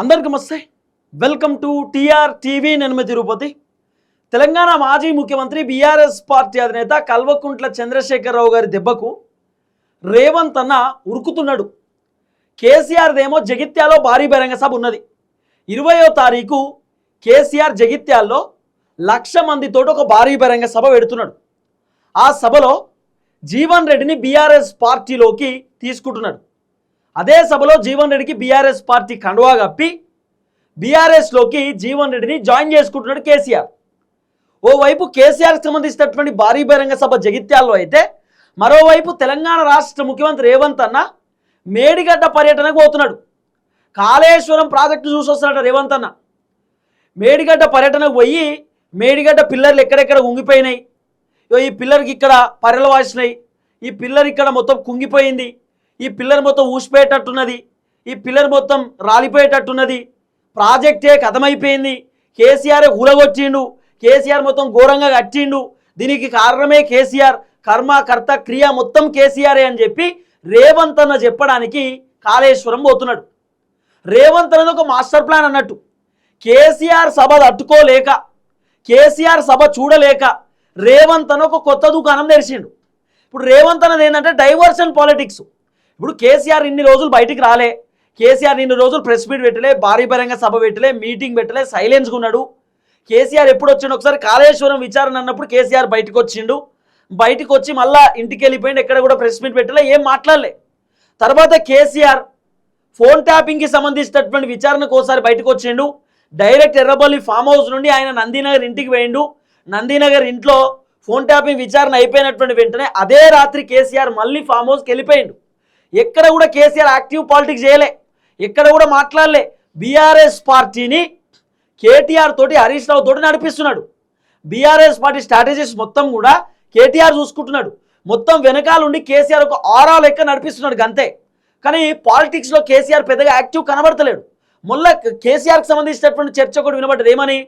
అందరికీ నమస్తే. Welcome to TR TV. నేను మీ తిరుపతి. తెలంగాణ మాజీ ముఖ్యమంత్రి బీఆర్ఎస్ పార్టీ అధినేత కల్వకుంట్ల చంద్రశేఖరరావు గారి దెబ్బకు రేవంత్ అన్న ఉరుకుతున్నాడు. కేసీఆర్దేమో జగిత్యాలో భారీ బహిరంగ సభ ఉన్నది. 20వ తారీఖు కేసీఆర్ జగిత్యాల్లో 1,00,000 మందితోటి ఒక భారీ బహిరంగ సభ పెడుతున్నాడు. ఆ సభలో జీవన్ రెడ్డిని బీఆర్ఎస్ పార్టీలోకి తీసుకుంటున్నాడు. అదే సభలో జీవన్ రెడ్డికి బీఆర్ఎస్ పార్టీ కండువా కప్పి బీఆర్ఎస్లోకి జీవన్ రెడ్డిని జాయిన్ చేసుకుంటున్నాడు కేసీఆర్. ఓవైపు కేసీఆర్కి సంబంధించినటువంటి భారీ బహిరంగ సభ జగిత్యాల్లో అయితే, మరోవైపు తెలంగాణ రాష్ట్ర ముఖ్యమంత్రి రేవంత్ అన్న మేడిగడ్డ పర్యటనకు పోతున్నాడు. కాళేశ్వరం ప్రాజెక్టు చూసి వస్తున్నాడు రేవంత్ అన్న. మేడిగడ్డ పర్యటనకు పోయి మేడిగడ్డ పిల్లర్లు ఎక్కడెక్కడ కుంగిపోయినాయి, ఈ పిల్లర్కి ఇక్కడ పర్రెలు వాసినాయి, ఈ పిల్లర్ ఇక్కడ మొత్తం కుంగిపోయింది, ఈ పిల్లర్ మొత్తం ఊసిపోయేటట్టున్నది, ఈ పిల్లర్ మొత్తం రాలిపోయేటట్టున్నది, ప్రాజెక్టే కథమైపోయింది, కేసీఆర్ ఊలగొచ్చిండు, కేసీఆర్ మొత్తం ఘోరంగా కట్టిండు, దీనికి కారణమే కేసీఆర్, కర్మ కర్త క్రియ మొత్తం కేసీఆరే అని చెప్పి రేవంత్ అన్న చెప్పడానికి కాళేశ్వరం పోతున్నాడు. రేవంత్ అన్నది ఒక మాస్టర్ ప్లాన్ అన్నట్టు. కేసీఆర్ సభ తట్టుకోలేక, కేసీఆర్ సభ చూడలేక రేవంత్ అన్న ఒక కొత్త దుకాణం తెరిచిండు. ఇప్పుడు రేవంత్ అన్నది ఏంటంటే డైవర్షన్ పాలిటిక్స్. ఇప్పుడు కేసీఆర్ ఇన్ని రోజులు బయటికి రాలే, కేసీఆర్ ఇన్ని రోజులు ప్రెస్ మీట్ పెట్టలే, భారీ బహిరంగ సభ పెట్టలే, మీటింగ్ పెట్టలే, సైలెన్స్గా ఉన్నాడు. కేసీఆర్ ఎప్పుడు వచ్చిండు, ఒకసారి కాళేశ్వరం విచారణ అన్నప్పుడు కేసీఆర్ బయటకు వచ్చిండు. బయటకు వచ్చి మళ్ళీ ఇంటికి వెళ్ళిపోయిండు, ఎక్కడ కూడా ప్రెస్ మీట్ పెట్టలే, ఏం మాట్లాడలే. తర్వాత కేసీఆర్ ఫోన్ ట్యాపింగ్కి సంబంధించినటువంటి విచారణకు ఒకసారి బయటకు వచ్చిండు. డైరెక్ట్ ఎర్రబల్లి ఫామ్ హౌస్ నుండి ఆయన నందీనగర్ ఇంటికి పోయిండు. నందీనగర్ ఇంట్లో ఫోన్ ట్యాపింగ్ విచారణ అయిపోయినటువంటి వెంటనే అదే రాత్రి కేసీఆర్ మళ్ళీ ఫామ్ హౌస్కి వెళ్ళిపోయిండు. ఎక్కడ కూడా కేసీఆర్ యాక్టివ్ పాలిటిక్స్ చేయలే, ఎక్కడ కూడా మాట్లాడలే. బీఆర్ఎస్ పార్టీని కేటీఆర్ తోటి హరీష్ రావు తోటి నడిపిస్తున్నాడు. బీఆర్ఎస్ పార్టీ స్ట్రాటజీస్ మొత్తం కూడా కేటీఆర్ చూసుకుంటున్నాడు. మొత్తం వెనకాలండి కేసీఆర్ ఒక ఆరా లెక్క నడిపిస్తున్నాడు అంతే. కానీ పాలిటిక్స్లో కేసీఆర్ పెద్దగా యాక్టివ్ కనబడతలేడు. మొన్న కేసీఆర్కి సంబంధించినటువంటి చర్చ కూడా వినబడ్డది. ఏమని?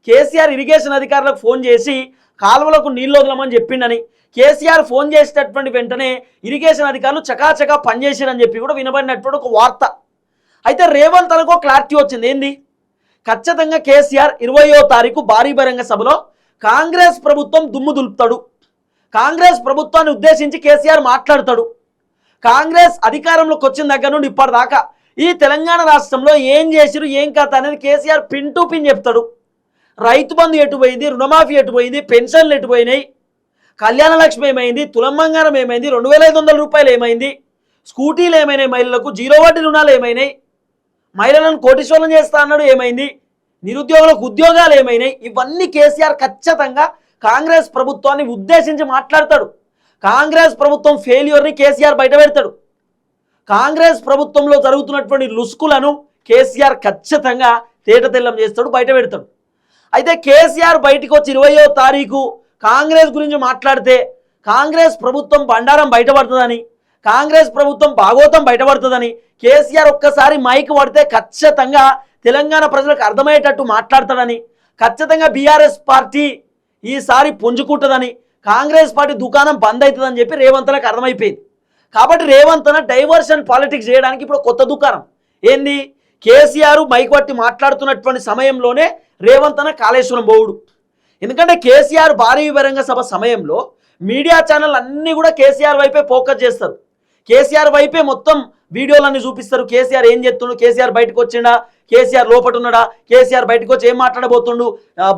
కేసీఆర్ ఇరిగేషన్ అధికారులకు ఫోన్ చేసి కాలువలకు నీళ్ళు వదలమని చెప్పిండని, కేసీఆర్ ఫోన్ చేసేటటువంటి వెంటనే ఇరిగేషన్ అధికారులు చకాచకా పనిచేసారని చెప్పి కూడా వినబడినటువంటి ఒక వార్త. అయితే రేవంత్ అనుకో క్లారిటీ వచ్చింది. ఏంది? ఖచ్చితంగా కేసీఆర్ 20వ తారీఖు భారీ బహిరంగ సభలో కాంగ్రెస్ ప్రభుత్వం దుమ్ము దులుపుతాడు, కాంగ్రెస్ ప్రభుత్వాన్ని ఉద్దేశించి కేసీఆర్ మాట్లాడతాడు. కాంగ్రెస్ అధికారంలోకి వచ్చిన దగ్గర నుండి ఇప్పటిదాకా ఈ తెలంగాణ రాష్ట్రంలో ఏం చేసిరు, ఏం కథ అనేది కేసీఆర్ పిన్ టు పిన్ చెప్తాడు. రైతు బంధు ఎటుపోయింది, రుణమాఫీ ఎటుపోయింది, పెన్షన్లు ఎటుపోయినాయి, కళ్యాణ లక్ష్మి ఏమైంది, తులం బంగారం ఏమైంది, 2,500 రూపాయలు ఏమైంది, స్కూటీలు ఏమైనాయి, మహిళలకు 0 వడ్డీ రుణాలు ఏమైనాయి, మహిళలను కోటీశ్వరం చేస్తా అన్నాడు ఏమైంది, నిరుద్యోగులకు ఉద్యోగాలు ఏమైనాయి, ఇవన్నీ కేసీఆర్ ఖచ్చితంగా కాంగ్రెస్ ప్రభుత్వాన్ని ఉద్దేశించి మాట్లాడతాడు. కాంగ్రెస్ ప్రభుత్వం ఫెయిల్యూర్ని కేసీఆర్ బయట పెడతాడు. కాంగ్రెస్ ప్రభుత్వంలో జరుగుతున్నటువంటి లుసుకులను కేసీఆర్ ఖచ్చితంగా తేటతెల్లం చేస్తాడు, బయట పెడతాడు. అయితే కేసీఆర్ బయటకు వచ్చి 20వ తారీఖు కాంగ్రెస్ గురించి మాట్లాడితే కాంగ్రెస్ ప్రభుత్వం బండారం బయటపడుతుందని, కాంగ్రెస్ ప్రభుత్వం భాగోతం బయటపడుతుందని కేసీఆర్ ఒక్కసారి మైక్ పడితే ఖచ్చితంగా తెలంగాణ ప్రజలకు అర్థమయ్యేటట్టు మాట్లాడతాడని, ఖచ్చితంగా బీఆర్ఎస్ పార్టీ ఈసారి పుంజుకుంటుందని, కాంగ్రెస్ పార్టీ దుకాణం బంద్ అవుతుందని చెప్పి రేవంత్లకు అర్థమైపోయింది. కాబట్టి రేవంత్ అన్న డైవర్షన్ పాలిటిక్స్ చేయడానికి ఇప్పుడు కొత్త దుకాణం. ఏంది? కేసీఆర్ మైక్ పట్టి మాట్లాడుతున్నటువంటి సమయంలోనే రేవంత్ అన్న కాళేశ్వరం పోవుడు. ఎందుకంటే కేసీఆర్ భారీ బహిరంగ సభ సమయంలో మీడియా ఛానల్ అన్నీ కూడా కేసీఆర్ వైపే ఫోకస్ చేస్తారు, కేసీఆర్ వైపే మొత్తం వీడియోలన్నీ చూపిస్తారు. కేసీఆర్ ఏం చేస్తుండు, కేసీఆర్ బయటకు వచ్చిండా, కేసీఆర్ లోపట ఉన్నాడా, కేసీఆర్ బయటకు వచ్చి ఏం మాట్లాడబోతుండు,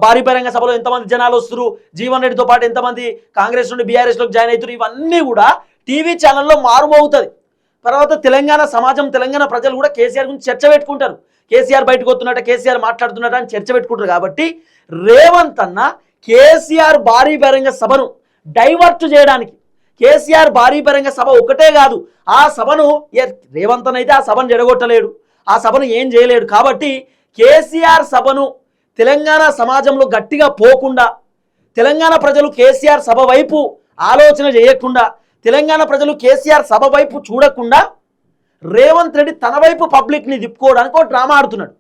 భారీ బహిరంగ సభలో ఎంతమంది జనాలు వస్తారు, జీవన్ రెడ్డితో పాటు ఎంతమంది కాంగ్రెస్ నుండి బీఆర్ఎస్లోకి జాయిన్ అవుతారు, ఇవన్నీ కూడా టీవీ ఛానల్లో మారుమోగుతుంది. తర్వాత తెలంగాణ సమాజం, తెలంగాణ ప్రజలు కూడా కేసీఆర్ గురించి చర్చ పెట్టుకుంటారు. కేసీఆర్ బయటకు వస్తున్నట్ట, కేసీఆర్ మాట్లాడుతున్నట్ట అని చర్చ పెట్టుకుంటారు. కాబట్టి రేవంత్ అన్న కేసీఆర్ భారీ బహిరంగ సభను డైవర్ట్ చేయడానికి, కేసీఆర్ భారీ బహిరంగ సభ ఒకటే కాదు, ఆ సభను రేవంత్ అన్న అయితే ఆ సభను జడగొట్టలేడు, ఆ సభను ఏం చేయలేడు. కాబట్టి కేసీఆర్ సభను తెలంగాణ సమాజంలో గట్టిగా పోకుండా, తెలంగాణ ప్రజలు కేసీఆర్ సభ వైపు ఆలోచన చేయకుండా, తెలంగాణ ప్రజలు కేసీఆర్ సభ వైపు చూడకుండా రేవంత్ రెడ్డి తన వైపు పబ్లిక్ని తిప్పుకోవడానికి ఒక డ్రామా ఆడుతున్నాడు.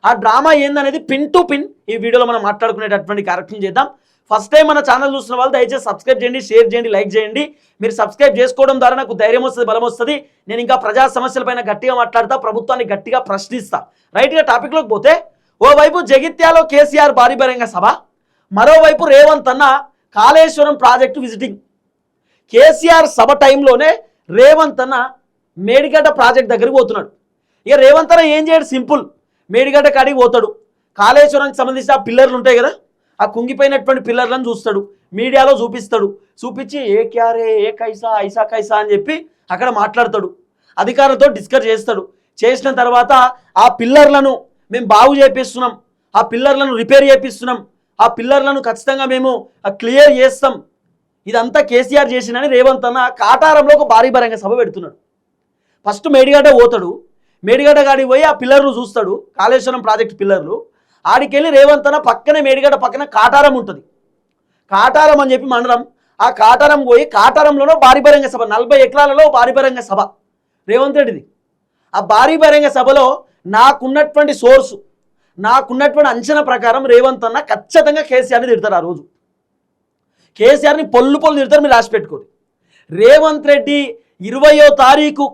ఆ డ్రామా ఏందనేది పిన్ టు పిన్ ఈ వీడియోలో మనం మాట్లాడుకునేటటువంటి కార్యక్రమం చేద్దాం. ఫస్ట్ టైం మన ఛానల్ చూస్తున్న వాళ్ళు దయచేసి సబ్స్క్రైబ్ చేయండి, షేర్ చేయండి, లైక్ చేయండి. మీరు సబ్స్క్రైబ్ చేసుకోవడం ద్వారా నాకు ధైర్యం వస్తుంది, బలం వస్తుంది. నేను ఇంకా ప్రజా సమస్యలపైన గట్టిగా మాట్లాడతా, ప్రభుత్వాన్ని గట్టిగా ప్రశ్నిస్తా. రైట్గా టాపిక్లోకి పోతే, ఓవైపు జగిత్యాలో కేసీఆర్ భారీ బహిరంగ సభ, మరోవైపు రేవంత్ అన్న కాళేశ్వరం ప్రాజెక్టు విజిటింగ్. కేసీఆర్ సభ టైంలోనే రేవంత్ అన్న మేడిగడ్డ ప్రాజెక్ట్ దగ్గరికి పోతున్నాడు. ఇక రేవంత్ అన్న ఏం చేయడు, సింపుల్, మేడిగడ్డ కాడికి పోతాడు. కాళేశ్వరానికి సంబంధించిన ఆ పిల్లర్లు ఉంటాయి కదా, ఆ కుంగిపోయినటువంటి పిల్లర్లను చూస్తాడు, మీడియాలో చూపిస్తాడు. చూపించి ఏ క్యారే ఏ కైసా ఐసా కైసా అని చెప్పి అక్కడ మాట్లాడతాడు, అధికారులతో డిస్కస్ చేస్తాడు. చేసిన తర్వాత ఆ పిల్లర్లను మేము బాగు చేపిస్తున్నాం, ఆ పిల్లర్లను రిపేర్ చేపిస్తున్నాం, ఆ పిల్లర్లను ఖచ్చితంగా మేము క్లియర్ చేస్తాం, ఇదంతా కేసీఆర్ చేసినని రేవంత్ అన్న కాటారంలో ఒక భారీ బహిరంగ సభ పెడుతున్నాడు. ఫస్ట్ మేడిగడ్డ పోతాడు, మేడిగడ్డ గాడికి పోయి ఆ పిల్లర్లు చూస్తాడు, కాళేశ్వరం ప్రాజెక్టు పిల్లర్లు. ఆడికెళ్ళి రేవంత్ అన్న పక్కనే మేడిగడ్డ పక్కన కాటారం ఉంటుంది, కాటారం అని చెప్పి మండలం. ఆ కాటారం పోయి కాటారంలోనో భారీ బహిరంగ సభ, 40 ఎకరాలలో భారీ బహిరంగ సభ రేవంత్ రెడ్డిది. ఆ భారీ బహిరంగ సభలో నాకున్నటువంటి సోర్సు, నాకున్నటువంటి అంచనా ప్రకారం రేవంత్ అన్న ఖచ్చితంగా కేసీఆర్ని తిడతారు. ఆ రోజు కేసీఆర్ని పొల్లు తిడతారు, మీరు రాసి పెట్టుకోండి. రేవంత్ రెడ్డి 20వ తారీఖు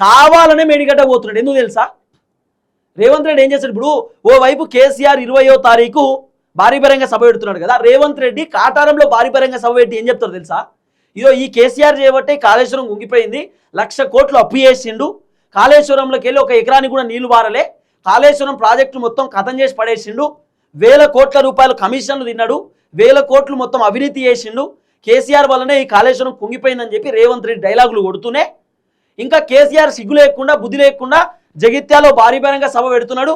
కావాలనే మేడిగడ్డ పోతున్నాడు. ఎందుకు తెలుసా? రేవంత్ రెడ్డి ఏం చేస్తాడు, ఇప్పుడు ఓవైపు కేసీఆర్ 20వ తారీఖు భారీ బహిరంగ సభ పెడుతున్నాడు కదా, రేవంత్ రెడ్డి కాటారంలో భారీ బహిరంగ సభ పెట్టి ఏం చెప్తారు తెలుసా? ఇదో ఈ కేసీఆర్ చేయబట్టే కాళేశ్వరం గుంగిపోయింది, 1,00,000 కోట్లు అప్పు చేసిండు, కాళేశ్వరంలోకి వెళ్ళి 1 ఎకరానికి కూడా నీళ్లు బారలే, కాళేశ్వరం ప్రాజెక్టు మొత్తం ఖతం చేసి పడేసిండు, 1,000 కోట్ల రూపాయలు కమిషన్లు తిన్నాడు, 1,000 కోట్లు మొత్తం అవినీతి చేసిండు, కేసీఆర్ వల్లనే ఈ కాళేశ్వరం కుంగిపోయిందని చెప్పి రేవంత్ రెడ్డి డైలాగులు కొడుతూనే ఇంకా కేసీఆర్ సిగ్గు లేకుండా బుద్ధి లేకుండా జగిత్యాలో భారీ బహిరంగ సభ పెడుతున్నాడు.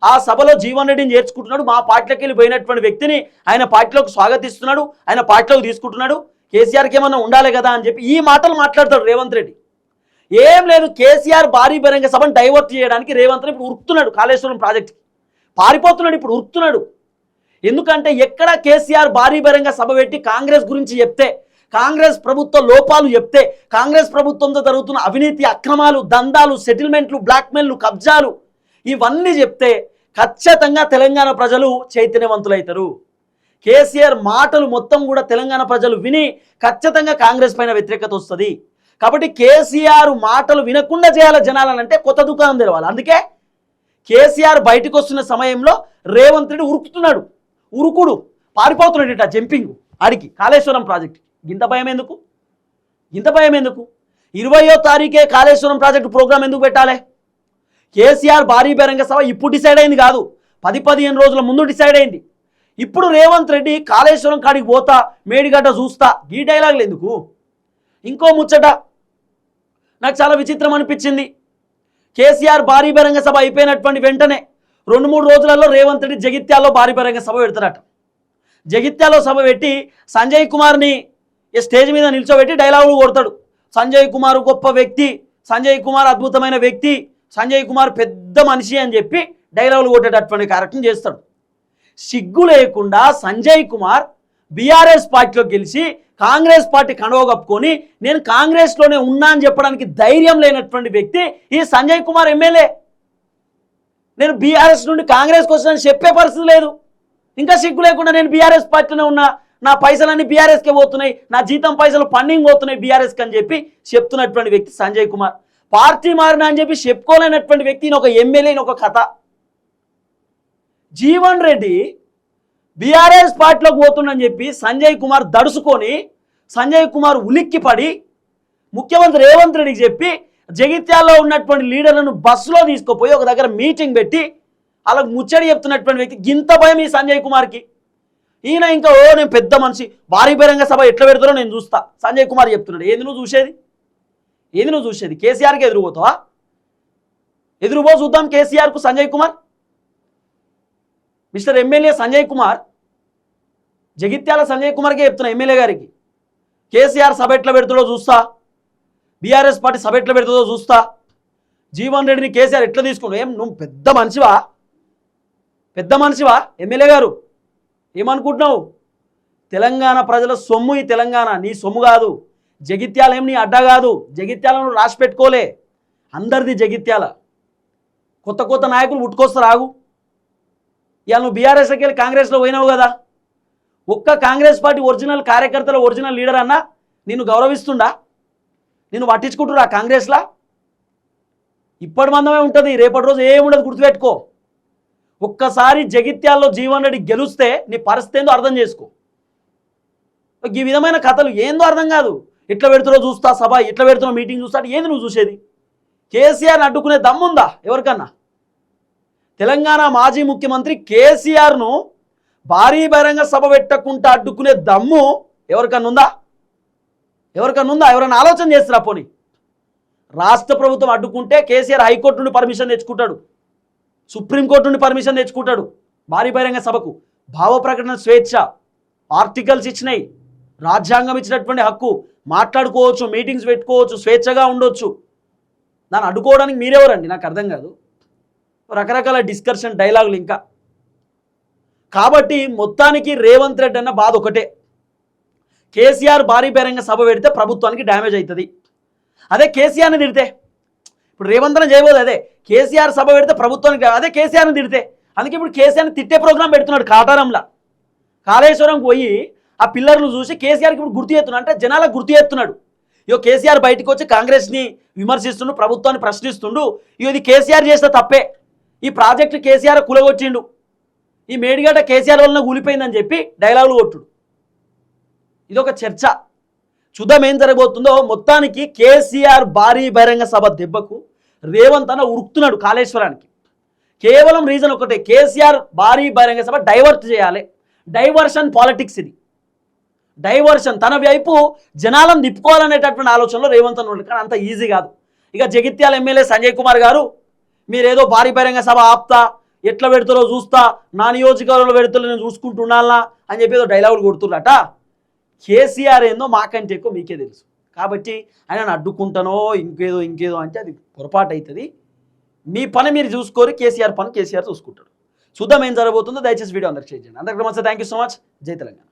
ఆ సభలో జీవన్ రెడ్డిని చేర్చుకుంటున్నాడు, మా పార్టీలోకి వెళ్ళి పోయినటువంటి వ్యక్తిని ఆయన పార్టీలోకి స్వాగతిస్తున్నాడు, ఆయన పార్టీలోకి తీసుకుంటున్నాడు, కేసీఆర్కి ఏమన్నా ఉండాలి కదా అని చెప్పి ఈ మాటలు మాట్లాడతాడు రేవంత్ రెడ్డి. ఏం లేదు, కేసీఆర్ భారీ బహిరంగ సభను డైవర్ట్ చేయడానికి రేవంత్ రెడ్డి ఇప్పుడు ఉరుకుతున్నాడు, కాళేశ్వరం ప్రాజెక్టుకి పారిపోతున్నాడు, ఇప్పుడు ఉరుకుతున్నాడు. ఎందుకంటే ఎక్కడ కేసీఆర్ భారీ బహిరంగ సభ పెట్టి కాంగ్రెస్ గురించి చెప్తే, కాంగ్రెస్ ప్రభుత్వ లోపాలు చెప్తే, కాంగ్రెస్ ప్రభుత్వంతో జరుగుతున్న అవినీతి అక్రమాలు, దందాలు, సెటిల్మెంట్లు, బ్లాక్మెయిల్లు, కబ్జాలు ఇవన్నీ చెప్తే ఖచ్చితంగా తెలంగాణ ప్రజలు చైతన్యవంతులవుతారు. కేసీఆర్ మాటలు మొత్తం కూడా తెలంగాణ ప్రజలు విని ఖచ్చితంగా కాంగ్రెస్ పైన వ్యతిరేకత వస్తుంది. కాబట్టి కేసీఆర్ మాటలు వినకుండా చేయాలి జనాలనంటే కొత్త దుకాణం తెరవాలి. అందుకే కేసీఆర్ బయటకు వస్తున్న సమయంలో రేవంత్ రెడ్డి ఉరుకుడు పారిపోతున్నాడు, ఇట జంపింగ్ ఆడికి కాళేశ్వరం ప్రాజెక్టు. ఇంత భయం ఎందుకు? 20వ తారీఖే కాళేశ్వరం ప్రాజెక్టు ప్రోగ్రాం ఎందుకు పెట్టాలి? కేసీఆర్ భారీ బహిరంగ సభ ఇప్పుడు డిసైడ్ అయింది కాదు, 10-15 రోజుల ముందు డిసైడ్ అయింది. ఇప్పుడు రేవంత్ రెడ్డి కాళేశ్వరం కాడికి పోతా, మేడిగడ్డ చూస్తా, ఈ డైలాగులు ఎందుకు? ఇంకో ముచ్చట నాకు చాలా విచిత్రం అనిపించింది. కేసీఆర్ భారీ బహిరంగ సభ అయిపోయినటువంటి వెంటనే 2-3 రోజులలో రేవంత్ రెడ్డి జగిత్యాల్లో భారీ బహిరంగ సభ పెడతారట. జగిత్యాల్లో సభ పెట్టి సంజయ్ కుమార్ని స్టేజ్ మీద నిల్చోబెట్టి డైలాగులు కొడతాడు. సంజయ్ కుమార్ గొప్ప వ్యక్తి, సంజయ్ కుమార్ అద్భుతమైన వ్యక్తి, సంజయ్ కుమార్ పెద్ద మనిషి అని చెప్పి డైలాగులు కొట్టేటటువంటి కార్యక్రమం చేస్తాడు. సిగ్గు లేకుండా సంజయ్ కుమార్ బీఆర్ఎస్ పార్టీలో గెలిచి కాంగ్రెస్ పార్టీ కండువా కప్పుకొని నేను కాంగ్రెస్లోనే ఉన్నా అని చెప్పడానికి ధైర్యం లేనటువంటి వ్యక్తి ఈ సంజయ్ కుమార్ ఎమ్మెల్యే. నేను బీఆర్ఎస్ నుండి కాంగ్రెస్కి వచ్చానని చెప్పే పరిస్థితి లేదు. ఇంకా సిగ్గు లేకుండా నేను బీఆర్ఎస్ పార్టీలోనే ఉన్నా, నా పైసలన్నీ బీఆర్ఎస్కే పోతున్నాయి, నా జీతం పైసలు ఫండింగ్ పోతున్నాయి బీఆర్ఎస్కి అని చెప్పి చెప్తున్నటువంటి వ్యక్తి సంజయ్ కుమార్. పార్టీ మారిన అని చెప్పి చెప్పుకోలేనటువంటి వ్యక్తిని ఒక ఎమ్మెల్యేని ఒక కథ. జీవన్ రెడ్డి బీఆర్ఎస్ పార్టీలోకి పోతుందని చెప్పి సంజయ్ కుమార్ దడుచుకొని, సంజయ్ కుమార్ ఉలిక్కిపడి ముఖ్యమంత్రి రేవంత్ రెడ్డికి చెప్పి జగిత్యాల్లో ఉన్నటువంటి లీడర్లను బస్సులో తీసుకుపోయి ఒక దగ్గర మీటింగ్ పెట్టి వాళ్ళకు ముచ్చడి చెప్తున్నటువంటి వ్యక్తి. గింత భయం ఈ సంజయ్ కుమార్కి. ఈయన ఇంకా నేను పెద్ద మనిషి, భారీ బహిరంగ సభ ఎట్లా పెడతారో నేను చూస్తా సంజయ్ కుమార్ చెప్తున్నాడు. ఏంది నువ్వు చూసేది? కేసీఆర్కి ఎదురుపోతావా? ఎదురుపో చూద్దాం కేసీఆర్కు సంజయ్ కుమార్. మిస్టర్ ఎమ్మెల్యే సంజయ్ కుమార్, జగిత్యాల సంజయ్ కుమార్కే చెప్తున్నా ఎమ్మెల్యే గారికి, కేసీఆర్ సభ ఎట్లా పెడుతుందో చూస్తా, బీఆర్ఎస్ పార్టీ సభ ఎట్లా పెడుతుందో చూస్తా, జీవన్ రెడ్డిని కేసీఆర్ ఎట్లా తీసుకుంటా. ఏం నువ్వు పెద్ద మనిషివా ఎమ్మెల్యే గారు? ఏమనుకుంటున్నావు? తెలంగాణ ప్రజల సొమ్ము ఈ తెలంగాణ, నీ సొమ్ము కాదు. జగిత్యాల ఏం నీ అడ్డా కాదు. జగిత్యాలను రాసి పెట్టుకోలే, అందరిది జగిత్యాల. కొత్త నాయకులు పుట్టుకొస్తారు, ఆగు. ఇవాళ నువ్వు బీఆర్ఎస్కి వెళ్ళి కాంగ్రెస్లో పోయినావు కదా, ఒక్క కాంగ్రెస్ పార్టీ ఒరిజినల్ కార్యకర్తల ఒరిజినల్ లీడర్ అన్నా నిన్ను గౌరవిస్తుండా? నిన్ను పట్టించుకుంటురా కాంగ్రెస్లా? ఇప్పటి మందమే ఉంటుంది, రేపటి రోజు ఏముండదు, గుర్తుపెట్టుకో. ఒక్కసారి జగిత్యాల్లో జీవన్ రెడ్డి గెలుస్తే నీ పరిస్థితి ఏందో అర్థం చేసుకో. ఈ విధమైన కథలు ఏందో అర్థం కాదు. ఎట్లా పెడుతున్నా చూస్తా సభ, ఎట్లా పెడుతున్నా మీటింగ్ చూస్తా, ఏంది నువ్వు చూసేది? కేసీఆర్ని అడ్డుకునే దమ్ముందా ఎవరికన్నా? తెలంగాణ మాజీ ముఖ్యమంత్రి కేసీఆర్ను భారీ బహిరంగ సభ పెట్టకుండా అడ్డుకునే దమ్ము ఎవరికన్నా ఉందా? ఎవరైనా ఆలోచన చేస్తారా? పోనీ రాష్ట్ర ప్రభుత్వం అడ్డుకుంటే కేసీఆర్ హైకోర్టు నుండి పర్మిషన్ తెచ్చుకుంటాడు, సుప్రీంకోర్టు నుండి పర్మిషన్ తెచ్చుకుంటాడు. భారీ బహిరంగ సభకు భావ ప్రకటన స్వేచ్ఛ, ఆర్టికల్స్ ఇచ్చినాయి, రాజ్యాంగం ఇచ్చినటువంటి హక్కు, మాట్లాడుకోవచ్చు, మీటింగ్స్ పెట్టుకోవచ్చు, స్వేచ్ఛగా ఉండొచ్చు. దాన్ని అడ్డుకోవడానికి మీరెవరండి? నాకు అర్థం కాదు. రకరకాల డిస్కషన్ డైలాగులు ఇంకా. కాబట్టి మొత్తానికి రేవంత్ రెడ్డి అన్న బాధ ఒకటే, కేసీఆర్ భారీ బహిరంగ సభ పెడితే ప్రభుత్వానికి డ్యామేజ్ అవుతుంది. అదే కేసీఆర్ని తిడితే, ఇప్పుడు రేవంత్ అన్న చేయబోదు, అదే కేసీఆర్ సభ పెడితే ప్రభుత్వానికి, అదే కేసీఆర్ని తిడితే. అందుకే ఇప్పుడు కేసీఆర్ని తిట్టే ప్రోగ్రాం పెడుతున్నాడు కాటారంలా. కాళేశ్వరంకి పోయి ఆ పిల్లర్లు చూసి కేసీఆర్కి ఇప్పుడు గుర్తు చేస్తున్నాడు, అంటే జనాలకు గుర్తు చేస్తున్నాడు. ఇగో కేసీఆర్ బయటకు వచ్చి కాంగ్రెస్ని విమర్శిస్తుండు, ప్రభుత్వాన్ని ప్రశ్నిస్తుండు. ఇగో ఇది కేసీఆర్ చేస్తే తప్పే, ఈ ప్రాజెక్టు కేసీఆర్ కులగొచ్చిండు, ఈ మేడిగడ్డ కేసీఆర్ వలన కూలిపోయిందని చెప్పి డైలాగులు కొట్టుడు. ఇదొక చర్చ. చూద్దాం ఏం జరగబోతుందో. మొత్తానికి కేసీఆర్ భారీ బహిరంగ సభ దెబ్బకు రేవంత్ అన్న ఉరుకుతున్నాడు కాళేశ్వరానికి. కేవలం రీజన్ ఒకటే, కేసీఆర్ భారీ బహిరంగ సభ డైవర్ట్ చేయాలి. డైవర్షన్ పాలిటిక్స్ ఇది, డైవర్షన్. తన వైపు జనాలను తిప్పుకోవాలనేటటువంటి ఆలోచనలో రేవంత్ అన్న, కానీ అంత ఈజీ కాదు. ఇక జగిత్యాల ఎమ్మెల్యే సంజయ్ కుమార్ గారు, మీరేదో భారీ బహిరంగ సభ ఆపుతా, ఎట్లా పెడతారో చూస్తా, నా నియోజకవర్గంలో పెడతారో నేను చూసుకుంటున్నానా అని చెప్పి ఏదో డైలాగులు కొడుతున్నట. కేసీఆర్ ఏందో మాకంటే ఎక్కువ మీకే తెలుసు. కాబట్టి ఆయన అడ్డుకుంటానో ఇంకేదో అంటే అది పొరపాటు అవుతుంది. మీ పని మీరు చూసుకోరు, కేసీఆర్ పని కేసీఆర్ చూసుకుంటాడు. చూద్దాం ఏం జరగబోతుందో. దయచేసి వీడియో అందరికి షేర్ చేయండి. అందరికీ నమస్తే, థ్యాంక్ యూ సో మచ్. జై తెలంగాణ.